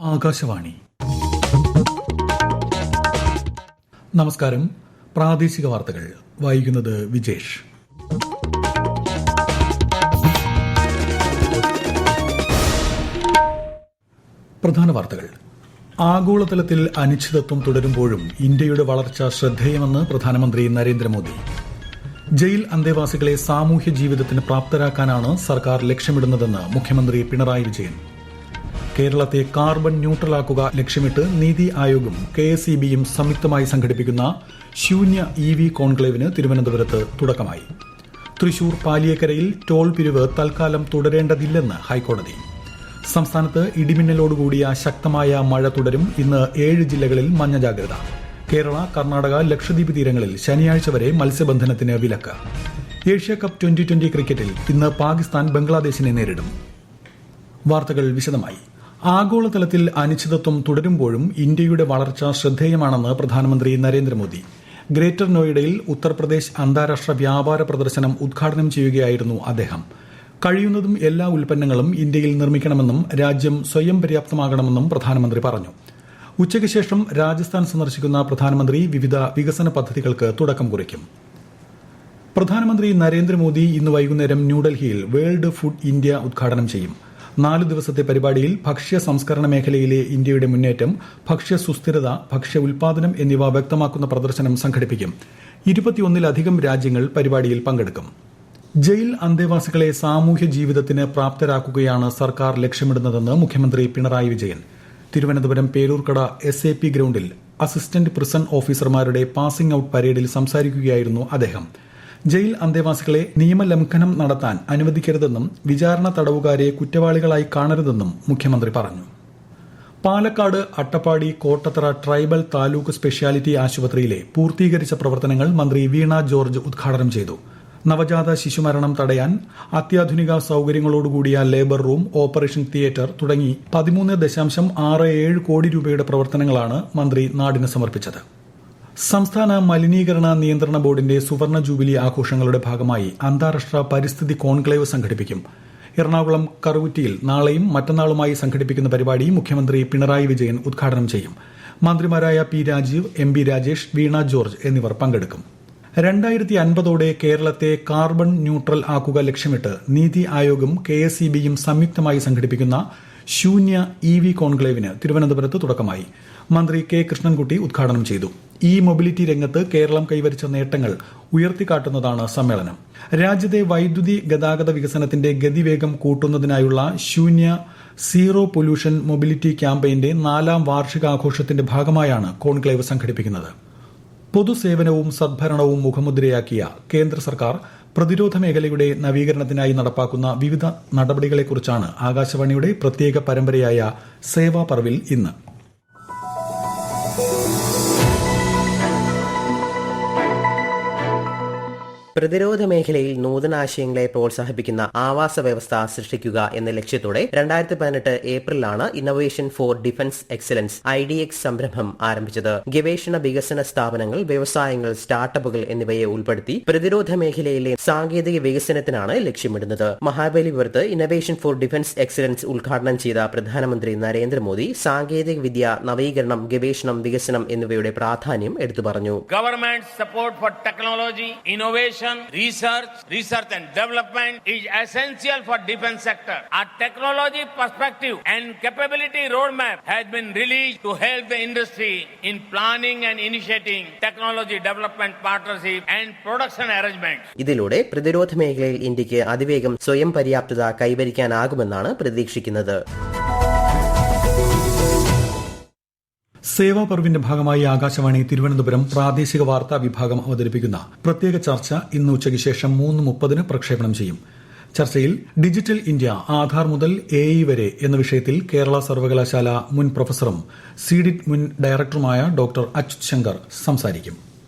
ആകാശവാണി. നമസ്കാരം. പ്രാദേശിക വാർത്തകൾ വായിക്കുന്നത് വിജേഷ്. പ്രധാന വാർത്തകൾ. ആഗോളതലത്തിൽ അനിശ്ചിതത്വം തുടരുമ്പോഴും ഇന്ത്യയുടെ വളർച്ച ശ്രദ്ധേയമെന്ന് പ്രധാനമന്ത്രി നരേന്ദ്രമോദി. ജയിൽ അന്തേവാസികളെ സാമൂഹ്യ ജീവിതത്തിന് പ്രാപ്തരാക്കാനാണ് സർക്കാർ ലക്ഷ്യമിടുന്നതെന്ന് മുഖ്യമന്ത്രി പിണറായി വിജയൻ. കേരളത്തെ കാർബൺ ന്യൂട്രലാക്കുക ലക്ഷ്യമിട്ട് നീതി ആയോഗും KSEBയും സംയുക്തമായി സംഘടിപ്പിക്കുന്ന ശൂന്യ EV കോൺക്ലേവിന് തിരുവനന്തപുരത്ത് തുടക്കമായി. തൃശൂർ പാലിയേക്കരയിൽ ടോൾ പിരിവ് തൽക്കാലം തുടരേണ്ടതില്ലെന്ന് ഹൈക്കോടതി. സംസ്ഥാനത്ത് ഇടിമിന്നലോടുകൂടിയ ശക്തമായ മഴ തുടരും. ഇന്ന് 7 ജില്ലകളിൽ മഞ്ഞ ജാഗ്രത. കേരള, കർണാടക, ലക്ഷദ്വീപ് തീരങ്ങളിൽ ശനിയാഴ്ച വരെ മത്സ്യബന്ധനത്തിന് വിലക്ക്. ഏഷ്യാകപ്പ് T20 ക്രിക്കറ്റിൽ ഇന്ന് പാകിസ്ഥാൻ ബംഗ്ലാദേശിനെ നേരിടും. വാർത്തകൾ വിശദമായി. ആഗോളതലത്തിൽ അനിശ്ചിതത്വം തുടരുമ്പോഴും ഇന്ത്യയുടെ വളർച്ച ശ്രദ്ധേയമാണെന്ന് പ്രധാനമന്ത്രി നരേന്ദ്രമോദി. ഗ്രേറ്റർ നോയിഡയിൽ ഉത്തർപ്രദേശ് അന്താരാഷ്ട്ര വ്യാപാര പ്രദർശനം ഉദ്ഘാടനം ചെയ്യുകയായിരുന്നു അദ്ദേഹം. കഴിയുന്നതും എല്ലാ ഉൽപ്പന്നങ്ങളും ഇന്ത്യയിൽ നിർമ്മിക്കണമെന്നും രാജ്യം സ്വയം പര്യാപ്തമാകണമെന്നും പ്രധാനമന്ത്രി പറഞ്ഞു. ഉച്ചയ്ക്ക് ശേഷം രാജസ്ഥാൻ സന്ദർശിക്കുന്ന പ്രധാനമന്ത്രി വിവിധ വികസന പദ്ധതികൾക്ക് തുടക്കം കുറിക്കും. പ്രധാനമന്ത്രി നരേന്ദ്രമോദി ഇന്ന് വൈകുന്നേരം ന്യൂഡൽഹിയിൽ വേൾഡ് ഫുഡ് ഇന്ത്യ ഉദ്ഘാടനം ചെയ്യും. 4 ദിവസത്തെ പരിപാടിയിൽ ഭക്ഷ്യ സംസ്കരണ മേഖലയിലെ ഇന്ത്യയുടെ മുന്നേറ്റം, ഭക്ഷ്യ സുസ്ഥിരത, ഭക്ഷ്യ ഉൽപാദനം എന്നിവ വ്യക്തമാക്കുന്ന പ്രദർശനം സംഘടിപ്പിക്കും. 21-ലധികം രാജ്യങ്ങൾ പരിപാടിയിൽ പങ്കെടുക്കും. ജയിൽ അന്തേവാസികളെ സാമൂഹ്യ ജീവിതത്തിന് പ്രാപ്തരാക്കുകയാണ് സർക്കാർ ലക്ഷ്യമിടുന്നതെന്ന് മുഖ്യമന്ത്രി പിണറായി വിജയൻ. തിരുവനന്തപുരം പേരൂർക്കട SAP ഗ്രൌണ്ടിൽ അസിസ്റ്റന്റ് പ്രിസൺ ഓഫീസർമാരുടെ പാസിംഗ് ഔട്ട് പരേഡിൽ സംസാരിക്കുകയായിരുന്നു അദ്ദേഹം. ജയിൽ അന്തേവാസികളെ നിയമലംഘനം നടത്താൻ അനുവദിക്കരുതെന്നും വിചാരണ തടവുകാരെ കുറ്റവാളികളായി കാണരുതെന്നും മുഖ്യമന്ത്രി പറഞ്ഞു. പാലക്കാട് അട്ടപ്പാടി കോട്ടത്തറ ട്രൈബൽ താലൂക്ക് സ്പെഷ്യാലിറ്റി ആശുപത്രിയിലെ പൂർത്തീകരിച്ച പ്രവർത്തനങ്ങൾ മന്ത്രി വീണ ജോർജ് ഉദ്ഘാടനം ചെയ്തു. നവജാത ശിശുമരണം തടയാൻ അത്യാധുനിക സൌകര്യങ്ങളോടുകൂടിയ ലേബർ റൂം, ഓപ്പറേഷൻ തിയേറ്റർ തുടങ്ങി 13.67 കോടി രൂപയുടെ പ്രവർത്തനങ്ങളാണ് മന്ത്രി നാടിന് സമർപ്പിച്ചത്. സംസ്ഥാന മലിനീകരണ നിയന്ത്രണ ബോർഡിന്റെ സുവർണ ജൂബിലി ആഘോഷങ്ങളുടെ ഭാഗമായി അന്താരാഷ്ട്ര പരിസ്ഥിതി കോൺക്ലേവ് സംഘടിപ്പിക്കും. എറണാകുളം കറുകുറ്റിയിൽ നാളെയും മറ്റന്നാളുമായി സംഘടിപ്പിക്കുന്ന പരിപാടി മുഖ്യമന്ത്രി പിണറായി വിജയൻ ഉദ്ഘാടനം ചെയ്യും. മന്ത്രിമാരായ P. രാജീവ്, MB രാജേഷ്, വീണ ജോർജ് എന്നിവർ പങ്കെടുക്കും. 2050 കേരളത്തെ കാർബൺ ന്യൂട്രൽ ആക്കുക ലക്ഷ്യമിട്ട് നീതി ആയോഗും KSEBയും സംയുക്തമായി സംഘടിപ്പിക്കുന്ന ശൂന്യ EV കോൺക്ലേവിന് തിരുവനന്തപുരത്ത് തുടക്കമായി. മന്ത്രി K. കൃഷ്ണൻകുട്ടി ഉദ്ഘാടനം ചെയ്തു. മൊബിലിറ്റി രംഗത്ത് കേരളം കൈവരിച്ച നേട്ടങ്ങൾ ഉയർത്തിക്കാട്ടുന്നതാണ് സമ്മേളനം. രാജ്യത്തെ വൈദ്യുതി ഗതാഗത വികസനത്തിന്റെ ഗതിവേഗം കൂട്ടുന്നതിനായുള്ള ശൂന്യ സീറോ പൊല്യൂഷൻ മൊബിലിറ്റി ക്യാമ്പയിന്റെ 4ാം വാർഷികാഘോഷത്തിന്റെ ഭാഗമായാണ് കോൺക്ലേവ് സംഘടിപ്പിക്കുന്നത്. പൊതുസേവനവും സദ്ഭരണവും മുഖമുദ്രയാക്കിയ കേന്ദ്ര സർക്കാർ പ്രതിരോധ മേഖലയുടെ നവീകരണത്തിനായി നടപ്പാക്കുന്ന വിവിധ നടപടികളെക്കുറിച്ചാണ് ആകാശവാണിയുടെ പ്രത്യേക പരമ്പരയായ സേവാ പർവിൽ ഇന്ന്. പ്രതിരോധ മേഖലയിൽ നൂതനാശയങ്ങളെ പ്രോത്സാഹിപ്പിക്കുന്ന ആവാസ വ്യവസ്ഥ സൃഷ്ടിക്കുക എന്ന ലക്ഷ്യത്തോടെ 2018 ഏപ്രിലാണ് innovation for defence excellence IDX സംരംഭം ആരംഭിച്ചത്. ഗവേഷണ വികസന സ്ഥാപനങ്ങൾ, വ്യവസായങ്ങൾ, സ്റ്റാർട്ടപ്പുകൾ എന്നിവയെ ഉൾപ്പെടുത്തി പ്രതിരോധ മേഖലയിലെ സാങ്കേതിക വികസനത്തിനാണ് ലക്ഷ്യമിടുന്നത്. മഹാബലിപുരത്ത് ഇന്നൊവേഷൻ ഫോർ ഡിഫൻസ് എക്സലൻസ് ഉദ്ഘാടനം ചെയ്ത പ്രധാനമന്ത്രി നരേന്ദ്രമോദി സാങ്കേതിക വിദ്യ, നവീകരണം, ഗവേഷണം, വികസനം എന്നിവയുടെ പ്രാധാന്യം എടുത്തു പറഞ്ഞു. Government support for technology, innovation, research and development is essential for defense sector. Our technology perspective and capability roadmap has been released to help the industry in planning and initiating technology development partnership and production arrangements. ഇതിലൂടെ പ്രതിരോധ മേഖലയിൽ ഇന്ത്യക്ക് അതിവേഗം സ്വയം പര്യാപ്തത കൈവരിക്കാനാകുമെന്നാണ് പ്രതീക്ഷിക്കുന്നത്. സേവാ പർവിന്റെ ഭാഗമായി ആകാശവാണി തിരുവനന്തപുരം പ്രാദേശിക വാർത്താ വിഭാഗം അവതരിപ്പിക്കുന്ന പ്രത്യേക ചർച്ച ഇന്ന് ഉച്ചയ്ക്ക് ശേഷം 3:30 പ്രക്ഷേപണം ചെയ്യും. ചർച്ചയിൽ ഡിജിറ്റൽ ഇന്ത്യ ആധാർ മുതൽ AI വരെ എന്ന വിഷയത്തിൽ കേരള സർവകലാശാല മുൻ പ്രൊഫസറും CDIT മുൻ ഡയറക്ടറുമായ ഡോക്ടർ അച്യുത് ശങ്കർ സംസാരിക്കും.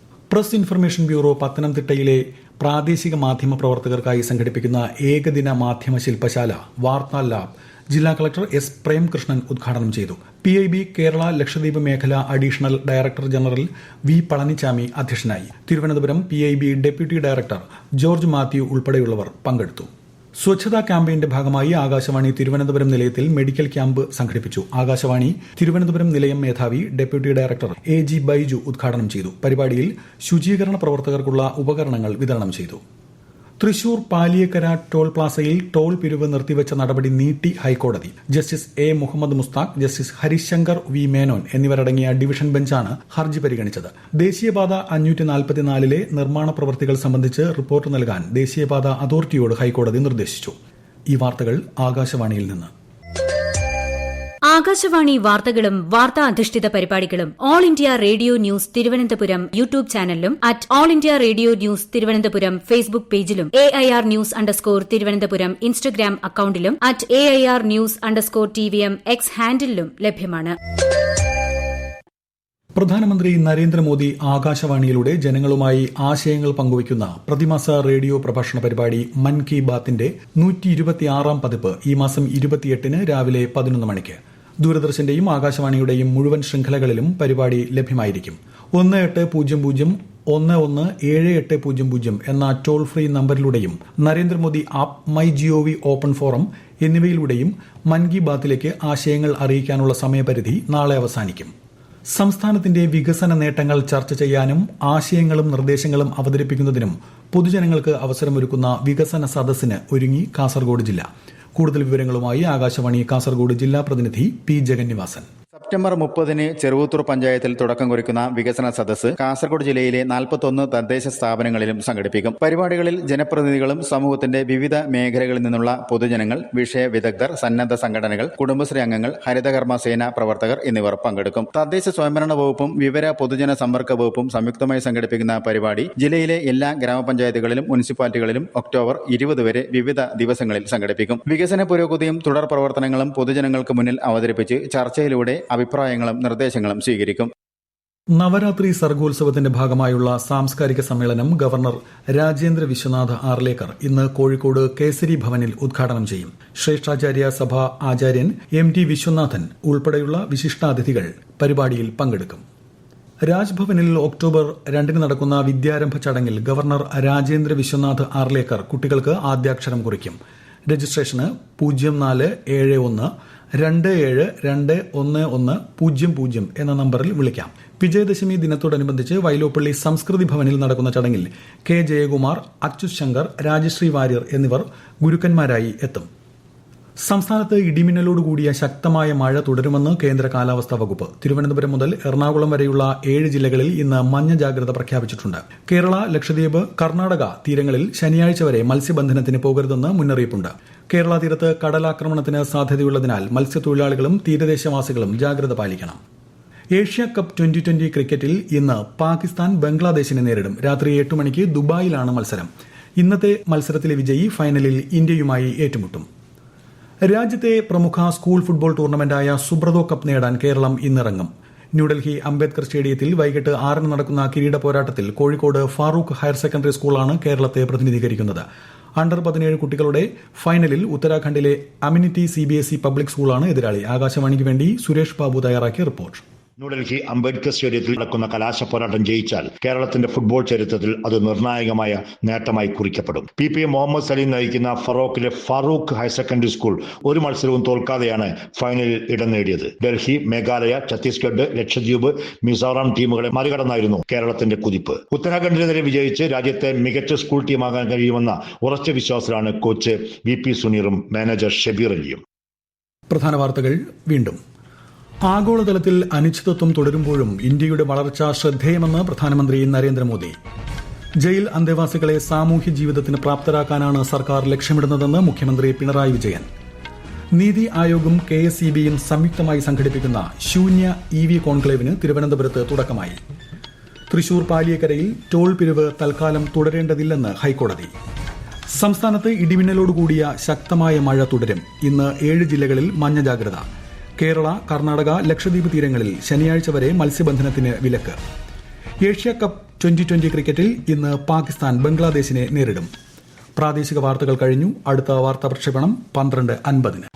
പ്രസ് ഇൻഫർമേഷൻ ബ്യൂറോ പത്തനംതിട്ടയിലെ പ്രാദേശിക മാധ്യമ പ്രവർത്തകർക്കായി സംഘടിപ്പിക്കുന്ന ഏകദിന മാധ്യമ ശില്പശാല വാർത്താ ലാബ് ജില്ലാ കളക്ടർ S. പ്രേംകൃഷ്ണൻ ഉദ്ഘാടനം ചെയ്തു. PIB കേരള ലക്ഷദ്വീപ് മേഖല additional director general V. Palanichami അധ്യക്ഷനായി. Thiruvananthapuram PIB deputy director George Mathew ഉൾപ്പെടെയുള്ളവർ പങ്കെടുത്തു. സ്വച്ഛതാ ക്യാമ്പയിന്റെ ഭാഗമായി ആകാശവാണി തിരുവനന്തപുരം നിലയത്തിൽ മെഡിക്കൽ ക്യാമ്പ് സംഘടിപ്പിച്ചു. ആകാശവാണി തിരുവനന്തപുരം നിലയം മേധാവി ഡെപ്യൂട്ടി ഡയറക്ടർ AG ബൈജു ഉദ്ഘാടനം ചെയ്തു. പരിപാടിയിൽ ശുചീകരണ പ്രവർത്തകർക്കുള്ള ഉപകരണങ്ങൾ വിതരണം ചെയ്തു. തൃശൂർ പാലിയേക്കര ടോൾ പ്ലാസയിൽ ടോൾ പിരിവ് നിർത്തിവച്ച നടപടി നീട്ടി ഹൈക്കോടതി. Justice A. Muhammed Mustaque, justice Harishankar V. Menon എന്നിവരടങ്ങിയ ഡിവിഷൻ ബെഞ്ചാണ് ഹർജി പരിഗണിച്ചത്. ദേശീയപാത 544 നിർമ്മാണ പ്രവൃത്തികൾ സംബന്ധിച്ച് റിപ്പോർട്ട് നൽകാൻ ദേശീയപാത അതോറിറ്റിയോട് ഹൈക്കോടതി നിർദ്ദേശിച്ചു. ഈ വാർത്തകൾ ആകാശവാണിയിൽ നിന്ന്. ആകാശവാണി വാർത്തകളും വാർത്താ അധിഷ്ഠിത പരിപാടികളും all India radio news Thiruvananthapuram YouTube ചാനലിലും @all India radio news Thiruvananthapuram Facebook പേജിലും AIR ന്യൂസ് തിരുവനന്തപുരം ഇൻസ്റ്റഗ്രാം അക്കൌണ്ടിലും @AIR ന്യൂസ് TVM X ഹാൻഡിലും ലഭ്യമാണ്. പ്രധാനമന്ത്രി നരേന്ദ്രമോദി ആകാശവാണിയിലൂടെ ജനങ്ങളുമായി ആശയങ്ങൾ പങ്കുവയ്ക്കുന്ന പ്രതിമാസ റേഡിയോ പ്രഭാഷണ പരിപാടി മൻ കി ബാത്തിന്റെ 126ാം പതിപ്പ് ഈ മാസം 28-ന് രാവിലെ 11 മണിക്ക് ദൂരദർശന്റെയും ആകാശവാണിയുടെയും മുഴുവൻ ശൃംഖലകളിലും പരിപാടി ലഭ്യമായിരിക്കും. 1800-117800 എന്ന toll free നമ്പറിലൂടെയും Narendra Modi app, my GOV open forum എന്നിവയിലൂടെയും മൻ കി ബാത്തിലേക്ക് ആശയങ്ങൾ അറിയിക്കാനുള്ള സമയപരിധി നാളെ അവസാനിക്കും. സംസ്ഥാനത്തിന്റെ വികസന നേട്ടങ്ങൾ ചർച്ച ചെയ്യാനും ആശയങ്ങളും നിർദ്ദേശങ്ങളും അവതരിപ്പിക്കുന്നതിനും പൊതുജനങ്ങൾക്ക് അവസരമൊരുക്കുന്ന വികസന സദസ്സിന് ഒരുങ്ങി കാസർഗോഡ് ജില്ല. കൂടുതൽ വിവരങ്ങളുമായി ആകാശവാണി കാസർഗോഡ് ജില്ലാ പ്രതിനിധി P. ജഗന്നിവാസൻ. സെപ്റ്റംബർ 30-ന് ചെറുവത്തൂർ പഞ്ചായത്തിൽ തുടക്കം കുറിക്കുന്ന വികസന സദസ്സ് കാസർഗോഡ് ജില്ലയിലെ 41 തദ്ദേശ സ്ഥാപനങ്ങളിലും സംഘടിപ്പിക്കും. പരിപാടികളിൽ ജനപ്രതിനിധികളും സമൂഹത്തിന്റെ വിവിധ മേഖലകളിൽ നിന്നുള്ള പൊതുജനങ്ങൾ, വിഷയ വിദഗ്ധർ, സന്നദ്ധ സംഘടനകൾ, കുടുംബശ്രീ അംഗങ്ങൾ, ഹരിതകർമ്മ സേന പ്രവർത്തകർ എന്നിവർ പങ്കെടുക്കും. തദ്ദേശ സ്വയംഭരണ വകുപ്പും വിവര പൊതുജന സമ്പർക്ക വകുപ്പും സംയുക്തമായി സംഘടിപ്പിക്കുന്ന പരിപാടി ജില്ലയിലെ എല്ലാ ഗ്രാമപഞ്ചായത്തുകളിലും മുനിസിപ്പാലിറ്റികളിലും ഒക്ടോബർ 20 വരെ വിവിധ ദിവസങ്ങളിൽ സംഘടിപ്പിക്കും. വികസന പുരോഗതിയും തുടർ പ്രവർത്തനങ്ങളും പൊതുജനങ്ങൾക്ക് മുന്നിൽ അവതരിപ്പിച്ച് ചർച്ചയിലൂടെ അഭിപ്രായങ്ങളും നിർദ്ദേശങ്ങളും സ്വീകരിക്കും. നവരാത്രി സർഗോത്സവത്തിന്റെ ഭാഗമായുള്ള സാംസ്കാരിക സമ്മേളനം ഗവർണർ രാജേന്ദ്ര വിശ്വനാഥ് ആർലേക്കർ ഇന്ന് കോഴിക്കോട് കേസരി ഭവനിൽ ഉദ്ഘാടനം ചെയ്യും. ശ്രേഷ്ഠാചാര്യ സഭ ആചാര്യൻ MT വിശ്വനാഥൻ ഉൾപ്പെടെയുള്ള വിശിഷ്ടാതിഥികൾ പരിപാടിയിൽ പങ്കെടുക്കും. രാജ്ഭവനിൽ ഒക്ടോബർ 2-ന് നടക്കുന്ന വിദ്യാരംഭ ചടങ്ങിൽ ഗവർണർ രാജേന്ദ്ര വിശ്വനാഥ് ആർലേക്കർ കുട്ടികൾക്ക് ആദ്യാക്ഷരം കുറിക്കും. രജിസ്ട്രേഷന് 0471272100 എന്ന നമ്പറിൽ വിളിക്കാം. വിജയദശമി ദിനത്തോടനുബന്ധിച്ച് വൈലോപ്പള്ളി സംസ്കൃതി ഭവനിൽ നടക്കുന്ന ചടങ്ങിൽ K. ജയകുമാർ, അച്യുത് ശങ്കർ, രാജശ്രീ വാര്യർ എന്നിവർ ഗുരുക്കന്മാരായി എത്തും. സംസ്ഥാനത്ത് ഇടിമിന്നലോടുകൂടിയ ശക്തമായ മഴ തുടരുമെന്ന് കേന്ദ്ര കാലാവസ്ഥാ വകുപ്പ്. തിരുവനന്തപുരം മുതൽ എറണാകുളം വരെയുള്ള 7 ജില്ലകളിൽ ഇന്ന് മഞ്ഞ ജാഗ്രത പ്രഖ്യാപിച്ചിട്ടുണ്ട്. കേരള, ലക്ഷദ്വീപ്, കർണാടക തീരങ്ങളിൽ ശനിയാഴ്ച വരെ മത്സ്യബന്ധനത്തിന് പോകരുതെന്ന് മുന്നറിയിപ്പുണ്ട്. കേരള തീരത്ത് കടലാക്രമണത്തിന് സാധ്യതയുള്ളതിനാൽ മത്സ്യത്തൊഴിലാളികളും തീരദേശവാസികളും ജാഗ്രത പാലിക്കണം. ഏഷ്യ കപ്പ് 2020 ക്രിക്കറ്റിൽ ഇന്ന് പാകിസ്ഥാൻ ബംഗ്ലാദേശിനെ നേരിടും. രാത്രി 8 മണിക്ക് ദുബായിലാണ് മത്സരം. ഇന്നത്തെ മത്സരത്തിലെ വിജയി ഫൈനലിൽ ഇന്ത്യയുമായി ഏറ്റുമുട്ടും. രാജ്യത്തെ പ്രമുഖ സ്കൂൾ ഫുട്ബോൾ ടൂർണമെന്റായ സുബ്രതോ കപ്പ് നേടാൻ കേരളം ഇന്നിറങ്ങും. ന്യൂഡൽഹി അംബേദ്കർ സ്റ്റേഡിയത്തിൽ വൈകിട്ട് 6-ന് നടക്കുന്ന കിരീട പോരാട്ടത്തിൽ കോഴിക്കോട് ഫാറൂഖ് ഹയർ സെക്കൻഡറി സ്കൂളാണ് കേരളത്തെ പ്രതിനിധീകരിക്കുന്നത്. അണ്ടർ 17 കുട്ടികളുടെ ഫൈനലിൽ ഉത്തരാഖണ്ഡിലെ അമിനിറ്റി CBSE പബ്ലിക് സ്കൂളാണ് എതിരാളി. ആകാശവാണിക്ക് വേണ്ടി സുരേഷ് ബാബു തയ്യാറാക്കിയ റിപ്പോർട്ട്. ന്യൂഡൽഹി അംബേദ്കർ സ്റ്റേഡിയത്തിൽ നടക്കുന്ന കലാശ പോരാട്ടം ജയിച്ചാൽ കേരളത്തിന്റെ ഫുട്ബോൾ ചരിത്രത്തിൽ അത് നിർണായകമായ നേട്ടമായി കുറിക്കപ്പെടും. PPM മുഹമ്മദ് സലീം നയിക്കുന്ന ഫറോക്കിലെ ഫാറൂഖ് ഹയർ സെക്കൻഡറി സ്കൂൾ ഒരു മത്സരവും തോൽക്കാതെയാണ് ഫൈനലിൽ ഇടം നേടിയത്. ഡൽഹി, മേഘാലയ, ഛത്തീസ്ഗഡ്, ലക്ഷദ്വീപ്, മിസോറാം ടീമുകളെ മറികടന്നായിരുന്നു കേരളത്തിന്റെ കുതിപ്പ്. ഉത്തരാഖണ്ഡിനെതിരെ വിജയിച്ച് രാജ്യത്തെ മികച്ച സ്കൂൾ ടീമാകാൻ കഴിയുമെന്ന ഉറച്ച വിശ്വാസത്തിലാണ് കോച്ച് VP സുനീറും മാനേജർ ഷബീർ അലിയും. പ്രധാന വാർത്തകൾ വീണ്ടും. ആഗോളതലത്തിൽ അനിശ്ചിതത്വം തുടരുമ്പോഴും ഇന്ത്യയുടെ വളർച്ച ശ്രദ്ധേയമെന്ന് പ്രധാനമന്ത്രി നരേന്ദ്രമോദി. ജയിൽ അന്തേവാസികളെ സാമൂഹ്യ ജീവിതത്തിന് പ്രാപ്തരാക്കാനാണ് സർക്കാർ ലക്ഷ്യമിടുന്നതെന്ന് മുഖ്യമന്ത്രി പിണറായി വിജയൻ. നീതി ആയോഗും KSEBയും സംയുക്തമായി സംഘടിപ്പിക്കുന്ന ശൂന്യ EV കോൺക്ലേവിന് തിരുവനന്തപുരത്ത് തുടക്കമായി. തൃശൂർ പാലിയേക്കരയിൽ ടോൾ പിരിവ് തൽക്കാലം തുടരേണ്ടതില്ലെന്ന് ഹൈക്കോടതി. സംസ്ഥാനത്ത് ഇടിമിന്നലോടുകൂടിയ ശക്തമായ മഴ തുടരും. ഇന്ന് 7 ജില്ലകളിൽ മഞ്ഞ ജാഗ്രത. കേരള, കർണാടക, ലക്ഷദ്വീപ് തീരങ്ങളിൽ ശനിയാഴ്ച വരെ മത്സ്യബന്ധനത്തിന് വിലക്ക്. ഏഷ്യ കപ്പ് 2020 ക്രിക്കറ്റിൽ ഇന്ന് പാകിസ്ഥാൻ ബംഗ്ലാദേശിനെ നേരിടും. പ്രാദേശിക വാർത്തകൾ കഴിഞ്ഞു. അടുത്ത വാർത്താ പ്രക്ഷേപണം 12:50.